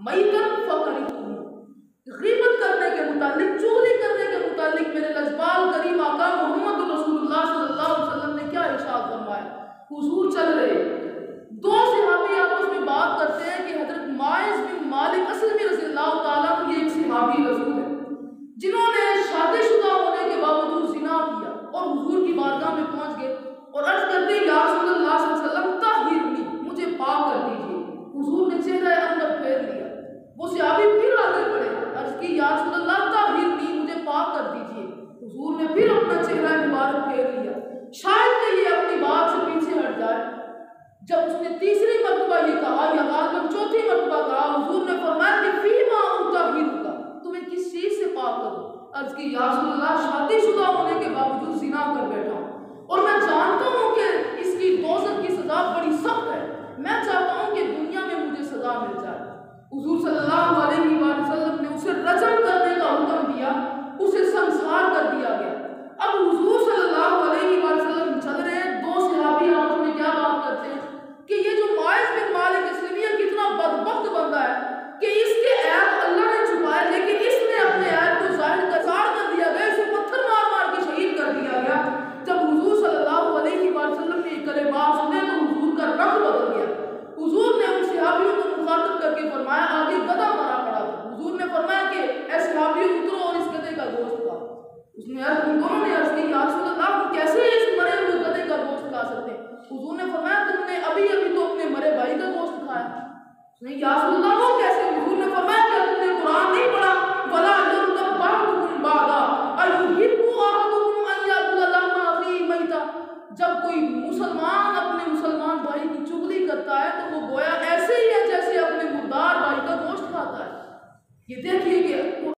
मैतन फकरितुनी, गीबत करने के मुतालिक, चुगली करने के मुतालिक मेरे लजपाल करीम आका मोहम्मद रसूलुल्लाह सल्लल्लाहु अलैहि वसल्लम ने क्या इरशाद फरमाया। हुजूर चल रहे, दो सहाबी आपस में बात करते हैं कि हजरत माइज बिन मालिक असलमी रज़ियल्लाहु ताला अन्हु, ये एक सहाबी रसूल है जिन्होंने शादीशुदा होने के बावजूद जिना किया, और हुजूर की बारगाह में पहुंच गए और अर्ज करते हैं या रसूलल्लाह सल्लल्लाहु अलैहि वसल्लम ताहिरनी, मुझे पाक कर दीजिए। हुजूर ने चेहरा अंदर फेर लिया। वो सहाबी फिर आगे बढ़े, अर्ज की या रसूलल्लाह ताहिरनी, मुझे पाक कर दीजिए। हुजूर ने फिर अपना चेहरा मुबारक फेर लिया, शायद कि ये अपनी बात से पीछे हट जाए। जब उसने तीसरी मर्तबा ये कहा या गालिबन चौथी मर्तबा कहा, हुजूर ने फरमाया कि फीमा उताहिरुका, तुम्हें किस चीज से पाक करूं। अर्ज की या रसूलल्लाह, शादीशुदा होने के बावजूद जिना कर बैठा हूं और मैं जानता हूं कि इसकी दोज़ख की सजा बड़ी सख्त है। मैं चाहता हूं कि दुनिया में मुझे सजा मिल जाए। हुजूर सल्लल्लाहु अलैहि वसल्लम ने उसे रजम करने का हुक्म दिया, उसे संसार कर दिया गया। अब हुजूर सल्लल्लाहु अलैहि वसल्लम चल रहे हैं, दो सहाबी आपस में क्या बात करते हैं कि ये जो माइज बिन मालिक असलमी कितना बदबख्त बंदा है कि इसके ऐब अल्लाह ने छुपाए, लेकिन इसने अपने ऐब को जाहिर कर दिया गया, इसे पत्थर मार मार के शहीद कर दिया गया। जब हुजूर सल्लल्लाहु अलैहि वसल्लम ने कलेमात सुने तो हुजूर का रंग बदल गया। हुजूर ने उन सहाबियों को मुखातब करके फरमाया, आगे गधा मरा पड़ा था। हुजूर ने फरमाया कि ऐ सहाबियों उतरो और इस गधे का गोश्त खाओ। उन दोनों ने अर्ज की या रसूलल्लाह, हम कैसे इस मरे हुए गधे का गोश्त खा सकते हैं। हुजूर ने फरमाया, तुमने अभी अभी तो अपने मरे भाई का गोश्त खाया। नहीं या रसूलल्लाह, वो कैसे। हुजूर ने फरमाया, क्या तुमने कुरान नहीं पढ़ा, वला यरतब बअदुकुम बअदा अयुहिब्बु अहदुकुम अन याकुला लहमा अखीही मैता। जब कोई मुसलमान अपने मुसलमान भाई की चुगली करता है तो वो गोया ऐसे ही है जैसे अपने मुर्दार भाई का गोश्त खाता है। ये देखिए कि